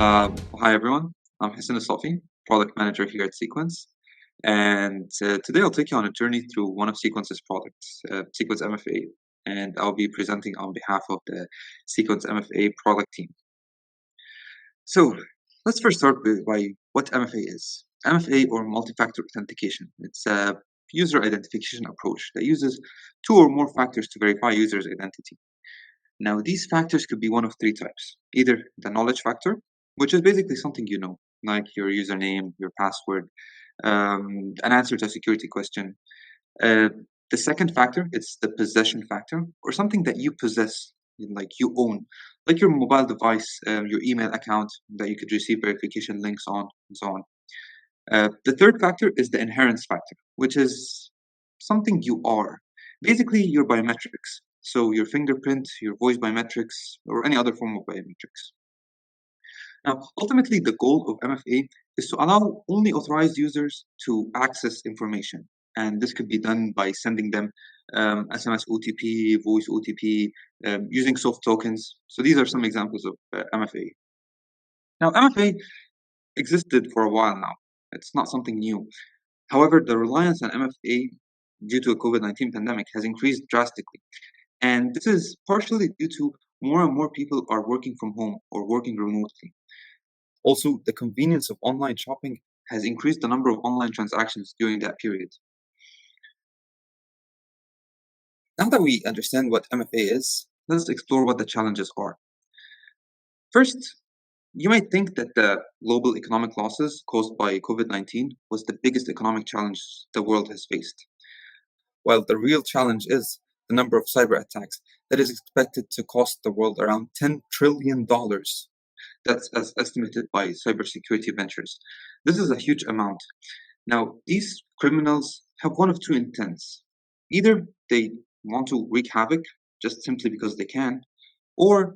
Hi everyone, I'm Hassan Safi, product manager here at CEQUENS, and today I'll take you on a journey through one of CEQUENS's products, CEQUENS MFA, and I'll be presenting on behalf of the CEQUENS MFA product team. So let's first start by what MFA is. MFA, or Multi Factor Authentication, it's a user identification approach that uses two or more factors to verify users' identity. Now, these factors could be one of three types. Either the knowledge factor, which is basically something you know, like your username, your password, an answer to a security question. Uh, the second factor, it's the possession factor, or something that you possess, like you own, like your mobile device, your email account that you could receive verification links on, and so on. The third factor is the inherence factor, which is something you are. Basically, your biometrics. So your fingerprint, your voice biometrics, or any other form of biometrics. Now, ultimately, the goal of MFA is to allow only authorized users to access information. And this could be done by sending them SMS OTP, voice OTP, using soft tokens. So these are some examples of MFA. Now, MFA existed for a while now. It's not something new. However, the reliance on MFA due to a COVID-19 pandemic has increased drastically. And this is partially due to more and more people are working from home or working remotely. Also, the convenience of online shopping has increased the number of online transactions during that period. Now that we understand what MFA is, let's explore what the challenges are. First, you might think that the global economic losses caused by COVID-19 was the biggest economic challenge the world has faced. While the real challenge is the number of cyber attacks that is expected to cost the world around $10 trillion. That's as estimated by cybersecurity ventures. This is a huge amount. Now, these criminals have one of two intents. Either they want to wreak havoc just simply because they can, or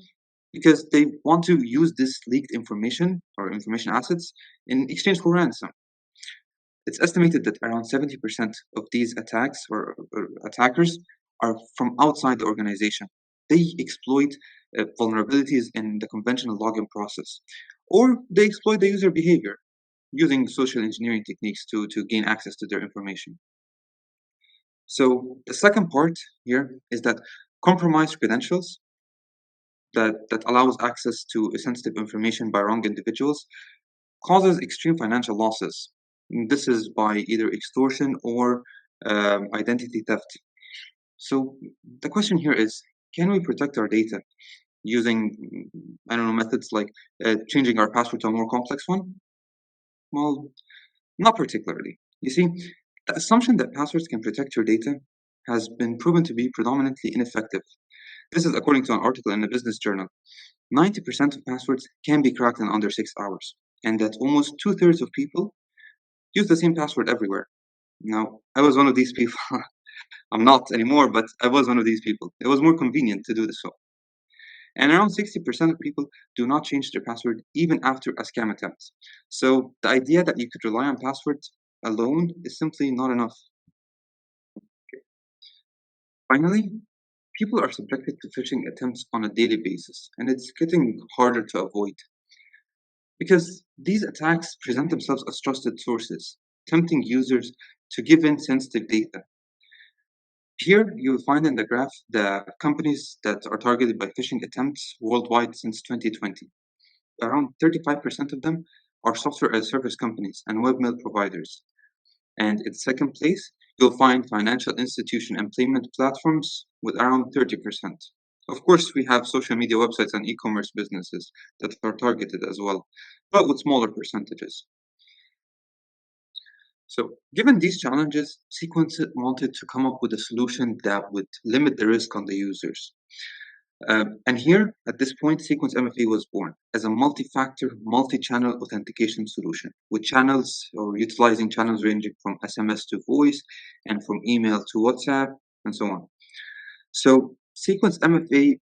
because they want to use this leaked information or information assets in exchange for ransom. It's estimated that around 70% of these attacks or attackers are from outside the organization. They exploit vulnerabilities in the conventional login process, or they exploit the user behavior using social engineering techniques to gain access to their information. So the second part here is that compromised credentials that allows access to sensitive information by wrong individuals causes extreme financial losses. This is by either extortion or identity theft. So the question here is, can we protect our data using, I don't know, methods like changing our password to a more complex one? Well, not particularly. You see, the assumption that passwords can protect your data has been proven to be predominantly ineffective. This is according to an article in a business journal. 90% of passwords can be cracked in under 6 hours, and that almost 2/3 of people use the same password everywhere. Now, I was one of these people. I'm not anymore, but I was one of these people. It was more convenient to do this so. And around 60% of people do not change their password even after a scam attempt. So the idea that you could rely on passwords alone is simply not enough. Finally, people are subjected to phishing attempts on a daily basis, and it's getting harder to avoid. Because these attacks present themselves as trusted sources, tempting users to give in sensitive data. Here, you will find in the graph the companies that are targeted by phishing attempts worldwide since 2020. Around 35% of them are software as a service companies and webmail providers. And in second place, you'll find financial institution and payment platforms with around 30%. Of course, we have social media websites and e-commerce businesses that are targeted as well, but with smaller percentages. So, given these challenges, CEQUENS wanted to come up with a solution that would limit the risk on the users. And here, at this point, CEQUENS MFA was born as a multi-factor, multi-channel authentication solution with channels or utilizing channels ranging from SMS to voice and from email to WhatsApp and so on. So CEQUENS MFA,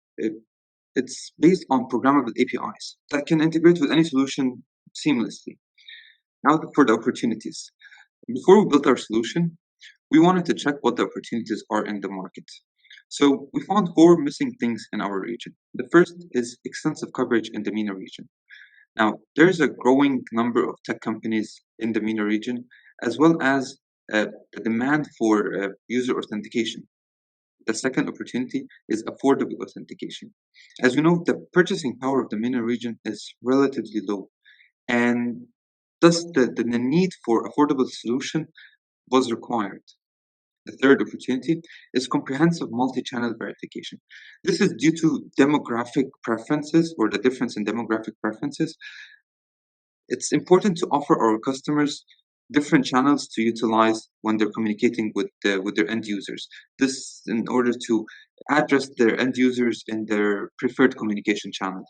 it's based on programmable APIs that can integrate with any solution seamlessly. Now for the opportunities. Before we built our solution, we wanted to check what the opportunities are in the market. So we found 4 missing things in our region. The first is extensive coverage in the MENA region. Now, there is a growing number of tech companies in the MENA region, as well as the demand for user authentication. The second opportunity is affordable authentication. As we know, the purchasing power of the MENA region is relatively low, and thus the need for affordable solution was required. The third opportunity is comprehensive multi-channel verification. This is due to demographic preferences or the difference in demographic preferences. It's important to offer our customers different channels to utilize when they're communicating with their end users. This in order to address their end users in their preferred communication channels.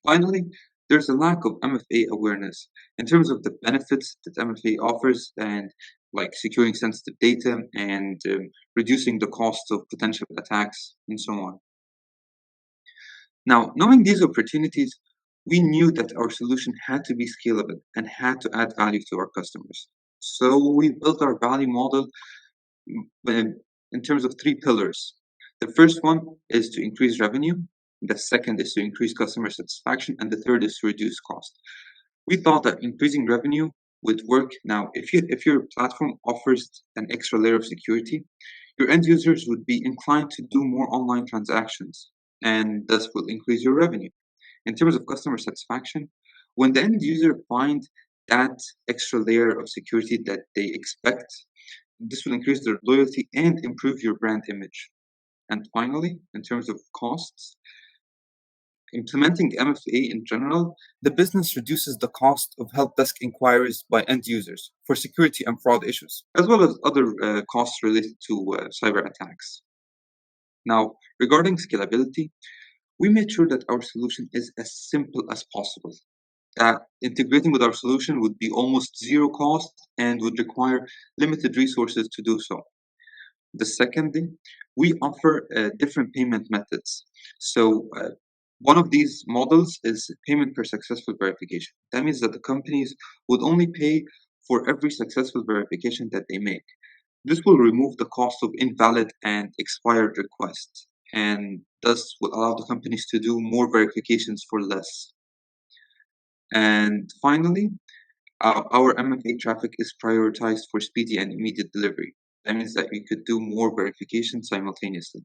Finally, there's a lack of MFA awareness in terms of the benefits that MFA offers and like securing sensitive data and reducing the cost of potential attacks and so on. Now, knowing these opportunities, we knew that our solution had to be scalable and had to add value to our customers. So we built our value model in terms of three pillars. The first one is to increase revenue. The second is to increase customer satisfaction. And the third is to reduce cost. We thought that increasing revenue would work. Now, if your platform offers an extra layer of security, your end users would be inclined to do more online transactions and thus will increase your revenue. In terms of customer satisfaction, when the end user finds that extra layer of security that they expect, this will increase their loyalty and improve your brand image. And finally, in terms of costs, implementing MFA in general, the business reduces the cost of help desk inquiries by end users for security and fraud issues, as well as other costs related to cyber attacks. Now, regarding scalability, we made sure that our solution is as simple as possible. That integrating with our solution would be almost zero cost and would require limited resources to do so. The second thing, we offer different payment methods. So one of these models is payment per successful verification. That means that the companies would only pay for every successful verification that they make. This will remove the cost of invalid and expired requests, and thus will allow the companies to do more verifications for less. And finally, our MFA traffic is prioritized for speedy and immediate delivery. That means that we could do more verifications simultaneously.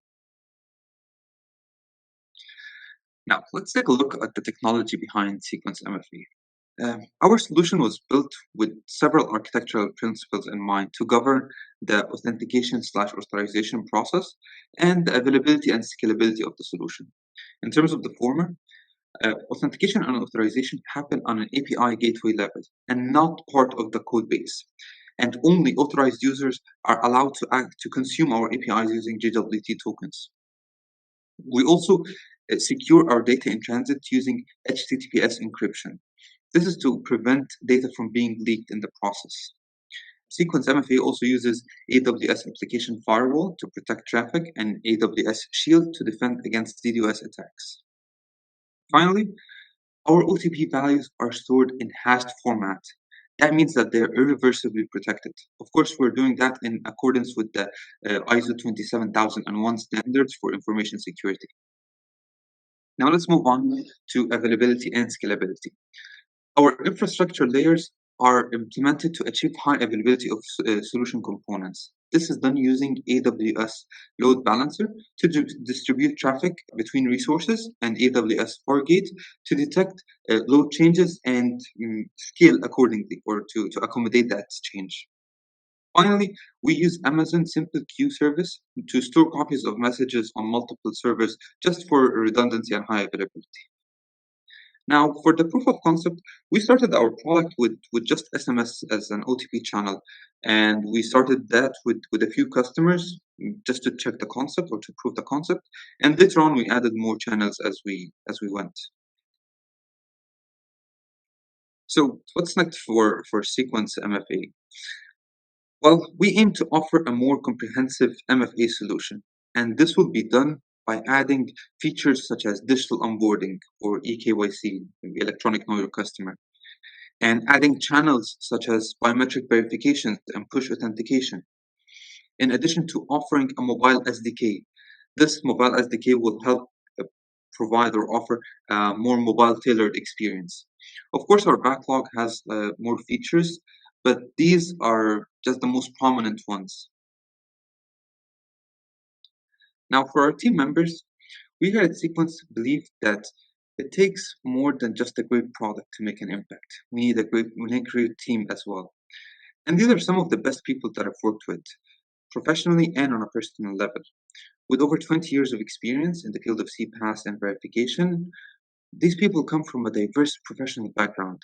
Now, let's take a look at the technology behind CEQUENS MFA. Our solution was built with several architectural principles in mind to govern the authentication/authorization process and the availability and scalability of the solution. In terms of the former, authentication and authorization happen on an API gateway level and not part of the code base. And only authorized users are allowed to consume our APIs using JWT tokens. We also secure our data in transit using HTTPS encryption. This is to prevent data from being leaked in the process. CEQUENS MFA also uses AWS Application Firewall to protect traffic and AWS Shield to defend against DDoS attacks. Finally, our OTP values are stored in hashed format. That means that they're irreversibly protected. Of course, we're doing that in accordance with the ISO 27001 standards for information security. Now let's move on to availability and scalability. Our infrastructure layers are implemented to achieve high availability of solution components. This is done using AWS load balancer to distribute traffic between resources and AWS Fargate to detect load changes and scale accordingly or to accommodate that change. Finally, we use Amazon Simple Queue service to store copies of messages on multiple servers just for redundancy and high availability. Now, for the proof of concept, we started our product with just SMS as an OTP channel, and we started that with a few customers just to check the concept or to prove the concept. And later on, we added more channels as we went. So, what's next for CEQUENS MFA? Well, we aim to offer a more comprehensive MFA solution, and this will be done by adding features such as digital onboarding or eKYC, electronic know your customer, and adding channels such as biometric verification and push authentication. In addition to offering a mobile SDK, this mobile SDK will help provide or offer a more mobile tailored experience. Of course, our backlog has more features, but these are just the most prominent ones. Now, for our team members, we here at Sequence believe that it takes more than just a great product to make an impact. We need a great team as well. And these are some of the best people that I've worked with, professionally and on a personal level. With over 20 years of experience in the field of CPaaS and verification, these people come from a diverse professional background.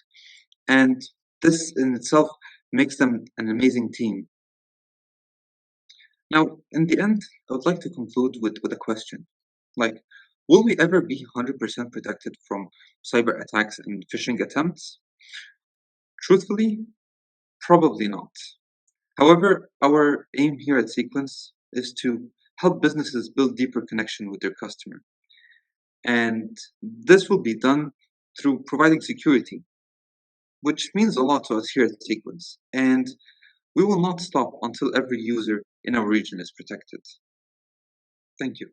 And this in itself makes them an amazing team. Now, in the end, I would like to conclude with a question. Like, will we ever be 100% protected from cyber attacks and phishing attempts? Truthfully, probably not. However, our aim here at Sequence is to help businesses build deeper connection with their customer. And this will be done through providing security, which means a lot to us here at Sequence. And we will not stop until every user in our region is protected. Thank you.